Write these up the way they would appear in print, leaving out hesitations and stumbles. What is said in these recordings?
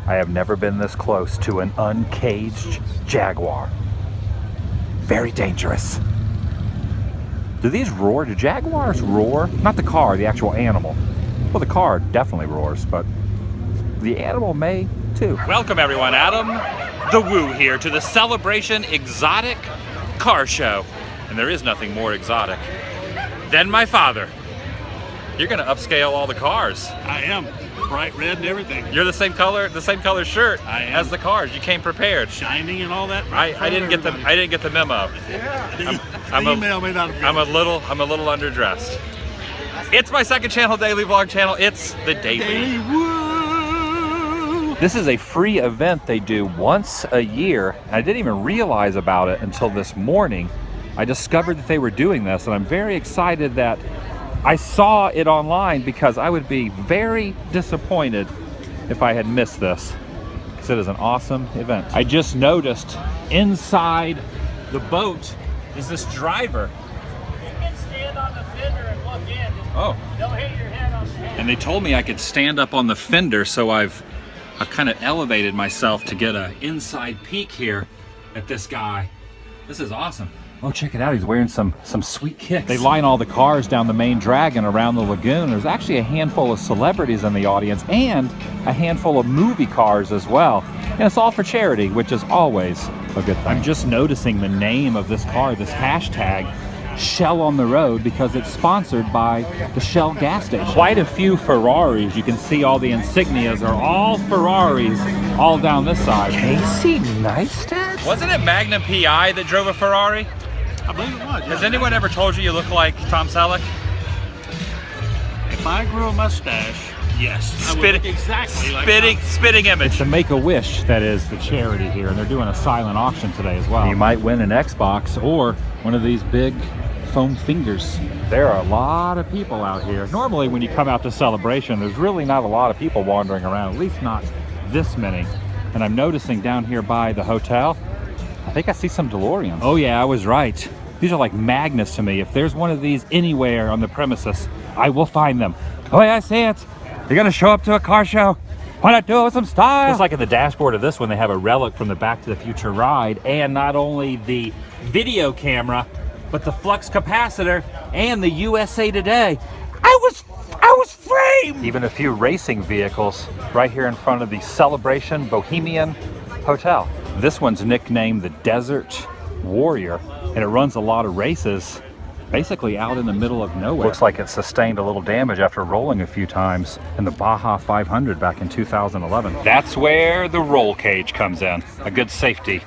I have never been this close to an uncaged Jaguar. Very dangerous. Do these roar? Do Jaguars roar? Not the car, the actual animal. Well, the car definitely roars, but the animal may too. Welcome everyone, Adam the Woo here to the Celebration Exotic Car Show. And there is nothing more exotic than my father. You're gonna upscale all the cars. I am. Bright red and everything. You're the same color shirt I am. as the cars. You came prepared. Shining and all that. I didn't get the memo. Yeah. I'm the email may not have been. I'm a little underdressed. It's my second channel, daily vlog channel. It's the Daily. DeLorean. This is a free event they do once a year. I didn't even realize about it until this morning. I discovered that they were doing this, and I'm very excited that I saw it online because I would be very disappointed if I had missed this, because it is an awesome event. I just noticed inside the boat is this driver. You can stand on the fender and look in. Oh. Don't hit your head on the head. And they told me I could stand up on the fender, so I've kind of elevated myself to get an inside peek here at this guy. This is awesome. Oh, check it out. He's wearing some sweet kicks. They line all the cars down the main drag and around the lagoon. There's actually a handful of celebrities in the audience and a handful of movie cars as well. And it's all for charity, which is always a good thing. I'm just noticing the name of this car, this hashtag, Shell on the Road, because it's sponsored by the Shell gas station. Quite a few Ferraris. You can see all the insignias are all Ferraris all down this side. Casey Neistat? Wasn't it Magnum PI that drove a Ferrari? I believe it was. Has anyone ever told you look like Tom Selleck? If I grew a mustache, yes. I would Spitting- look exactly like Spitting image. It's the Make-A-Wish that is the charity here, and they're doing a silent auction today as well. You might win an Xbox or one of these big foam fingers. There are a lot of people out here. Normally when you come out to Celebration, there's really not a lot of people wandering around, at least not this many. And I'm noticing down here by the hotel, I think I see some DeLoreans. Oh yeah, I was right. These are like magnets to me. If there's one of these anywhere on the premises, I will find them. Oh yeah, I see it. You're gonna show up to a car show. Why not do it with some style? It's like in the dashboard of this one, they have a relic from the Back to the Future ride, and not only the video camera, but the flux capacitor and the USA Today. I was framed! Even a few racing vehicles right here in front of the Celebration Bohemian Hotel. This one's nicknamed the Desert Warrior, and it runs a lot of races basically out in the middle of nowhere. Looks like it sustained a little damage after rolling a few times in the Baja 500 back in 2011. That's where the roll cage comes in. A good safety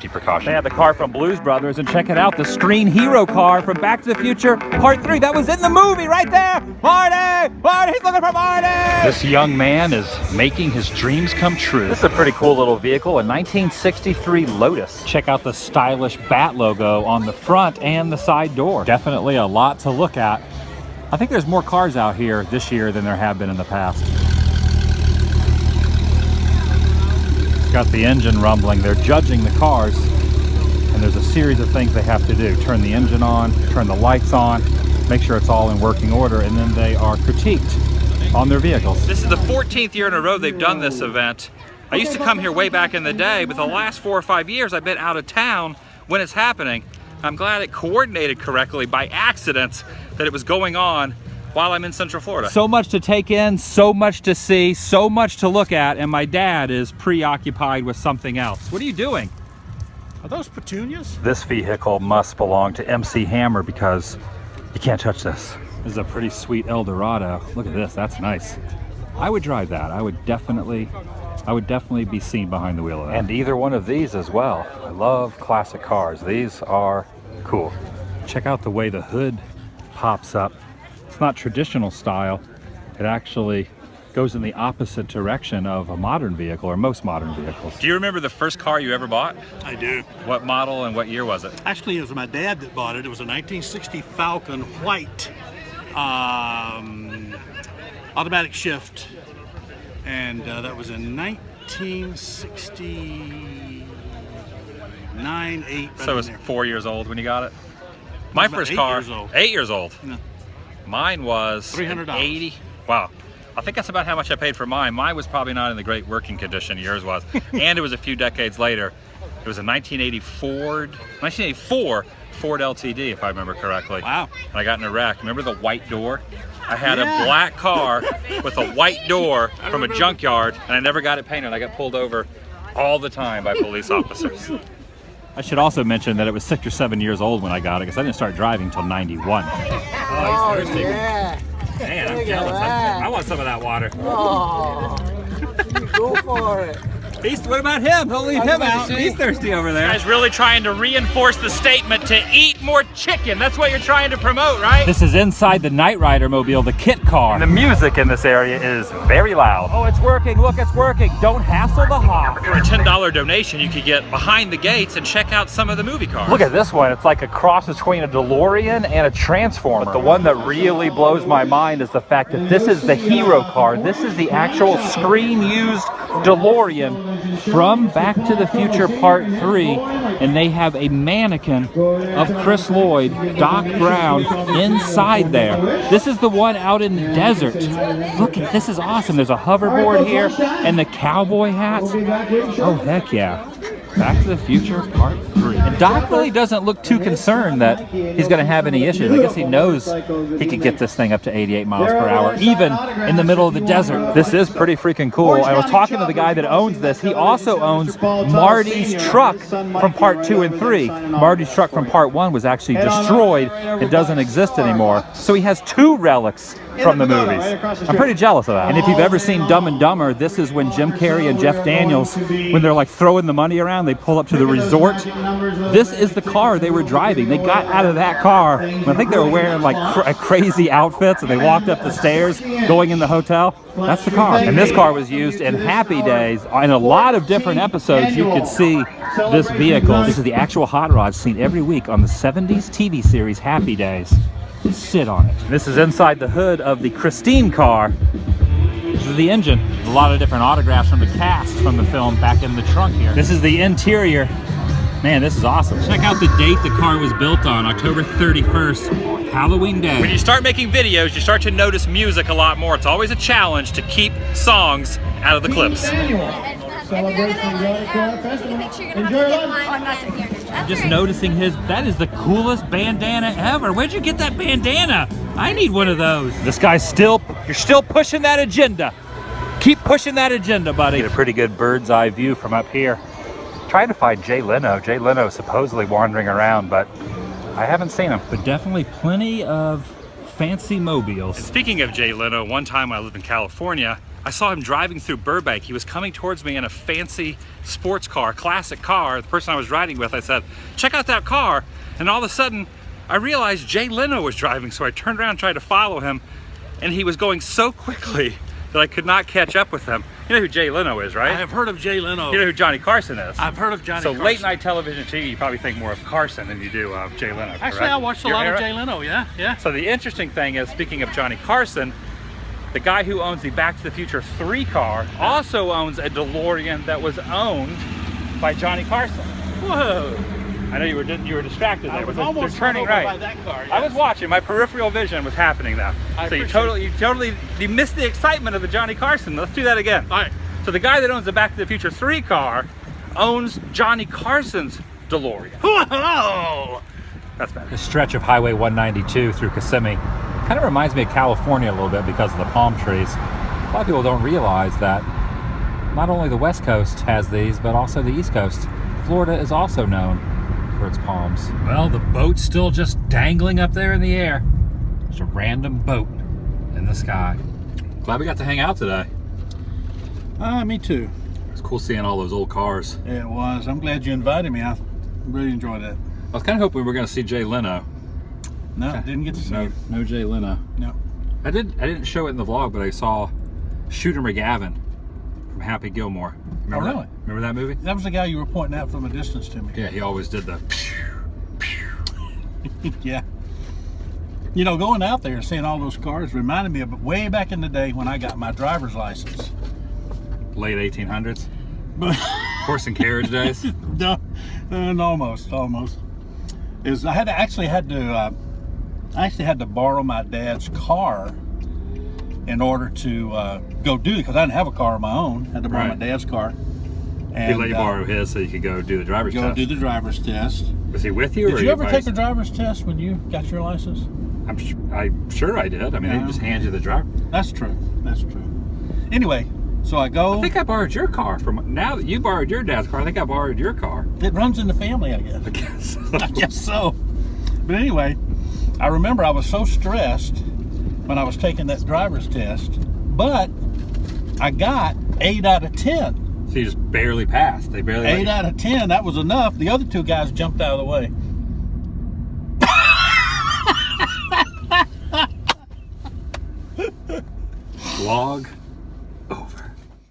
precaution. They have the car from Blues Brothers, and check it out, the screen hero car from Back to the Future Part 3. That was in the movie right there. Marty! Marty, he's looking for Marty! This young man is making his dreams come true. This is a pretty cool little vehicle, a 1963 Lotus. Check out the stylish bat logo on the front and the side door. Definitely a lot to look at. I think there's more cars out here this year than there have been in the past. Got the engine rumbling. They're judging the cars, and there's a series of things they have to do. Turn the engine on, turn the lights on, make sure it's all in working order, and then they are critiqued on their vehicles. This is the 14th year in a row they've done this event. I used to come here way back in the day, but the last 4 or 5 years I've been out of town when it's happening. I'm glad it coordinated correctly by accident that it was going on while I'm in Central Florida. So much to take in, so much to see, so much to look at, and my dad is preoccupied with something else. What are you doing? Are those petunias? This vehicle must belong to MC Hammer because you can't touch this. This is a pretty sweet Eldorado. Look at this, that's nice. I would drive that. I would definitely be seen behind the wheel of that. And either one of these as well. I love classic cars. These are cool. Check out the way the hood pops up. It's not traditional style. It actually goes in the opposite direction of a modern vehicle, or most modern vehicles. Do you remember the first car you ever bought? I do. What model and what year was it? Actually, it was my dad that bought it. It was a 1960 Falcon white automatic shift, and that was in 1969, 8. So it was 4 years old when you got it? My about first 8 car, years old. 8 years old. Yeah. Mine was $300. 80. Wow. I think that's about how much I paid for mine. Mine was probably not in the great working condition yours was. And it was a few decades later. It was a 1984 Ford LTD, if I remember correctly. Wow. And I got in a wreck. Remember the white door? I had a black car with a white door from a junkyard, and I never got it painted. I got pulled over all the time by police officers. I should also mention that it was 6 or 7 years old when I got it, because I didn't start driving until 91. Oh, yeah. Man, I'm Look at jealous. that. I want some of that water. Oh, go for it. What about him? Don't leave him out. He's thirsty over there. Guys really trying to reinforce the statement to eat more chicken. That's what you're trying to promote, right? This is inside the Nightrider mobile, the kit car. And the music in this area is very loud. Oh, it's working. Look, it's working. Don't hassle the hop. For a $10 donation, you could get behind the gates and check out some of the movie cars. Look at this one. It's like a cross between a DeLorean and a Transformer. But the one that really blows my mind is the fact that this is the hero car. This is the actual screen-used DeLorean from Back to the Future Part 3, and they have a mannequin of Chris Lloyd, Doc Brown, inside there. This is the one out in the desert. Look, this is awesome. There's a hoverboard here, and the cowboy hats. Oh, heck yeah. Back to the Future Part 3. And Doc really doesn't look too concerned that he's going to have any issues. I guess he knows he could get this thing up to 88 miles per hour, even in the middle of the desert. This is pretty freaking cool. I was talking to the guy that owns this. He also owns Marty's truck from Part 2 and 3. Marty's truck from Part 1 was actually destroyed. It doesn't exist anymore. So he has 2 relics from the movies. I'm pretty jealous of that. And if you've ever seen Dumb and Dumber, this is when Jim Carrey and Jeff Daniels, when they're like throwing the money around, they pull up to the resort. This is the car they were driving. They got out of that car. I think they were wearing like crazy outfits, and they walked up the stairs going in the hotel. That's the car. And this car was used in Happy Days. In a lot of different episodes, you could see this vehicle. This is the actual hot rod seen every week on the 70s TV series Happy Days. Sit on it. This is inside the hood of the Christine car. This is the engine. A lot of different autographs from the cast from the film back in the trunk here. This is the interior. Man, this is awesome. Check out the date the car was built on, October 31st, Halloween Day. When you start making videos, you start to notice music a lot more. It's always a challenge to keep songs out of the clips. I'm just noticing that is the coolest bandana ever. Where'd you get that bandana? I need one of those. This guy's you're still pushing that agenda. Keep pushing that agenda, buddy. Get a pretty good bird's eye view from up here. Trying to find Jay Leno. Jay Leno is supposedly wandering around, but I haven't seen him. But definitely plenty of fancy mobiles. And speaking of Jay Leno, one time when I lived in California, I saw him driving through Burbank. He was coming towards me in a fancy sports car, classic car. The person I was riding with, I said, check out that car. And all of a sudden, I realized Jay Leno was driving, so I turned around and tried to follow him, and he was going so quickly that I could not catch up with him. You know who Jay Leno is, right? I have heard of Jay Leno. You know who Johnny Carson is? I've heard of Johnny Carson. So late night television TV, you probably think more of Carson than you do of Jay Leno, correct? Actually, I watched a lot of Jay Leno, yeah. So the interesting thing is, speaking of Johnny Carson, the guy who owns the Back to the Future 3 car also owns a DeLorean that was owned by Johnny Carson. Whoa. I know you were distracted there. I was They're almost turning run over right. by that car, yes. I was watching. My peripheral vision was happening now. So you missed the excitement of the Johnny Carson. Let's do that again. All right. So the guy that owns the Back to the Future 3 car owns Johnny Carson's DeLorean. Whoa! That's better. This stretch of Highway 192 through Kissimmee kind of reminds me of California a little bit because of the palm trees. A lot of people don't realize that not only the West Coast has these, but also the East Coast. Florida is also known for its palms. Well, the boat's still just dangling up there in the air. Just a random boat in the sky. Glad we got to hang out today. Me too. It's cool seeing all those old cars. It was. I'm glad you invited me. I really enjoyed it. I was kind of hoping we were going to see Jay Leno. No, didn't get to see him. No Jay Leno. No. I didn't show it in the vlog, but I saw Shooter McGavin from Happy Gilmore. Remember really? That? Remember that movie? That was the guy you were pointing out from a distance to me. Yeah, he always did the Yeah. You know, going out there and seeing all those cars reminded me of way back in the day when I got my driver's license. late 1800s. Horse and carriage days. No, almost. Is I actually had to borrow my dad's car in order to go do it, because I didn't have a car of my own. Had to borrow my Right. dad's car. He And let you borrow his so you could go do the driver's go test. do the driver's test. Was he with you? Did or you ever by take a driver's test when you got your license? I'm sure I did. I mean, Yeah. they just hand you the driver. That's true. That's true. Anyway, so I go. I think I borrowed your car from. Now that you borrowed your dad's car, I think I borrowed your car. It runs in the family, I guess. I guess. I guess so. But anyway, I remember I was so stressed when I was taking that driver's test, but I got 8 out of 10. So you just barely passed. They barely. 8 out of 10, that was enough. The other 2 guys jumped out of the way. Log.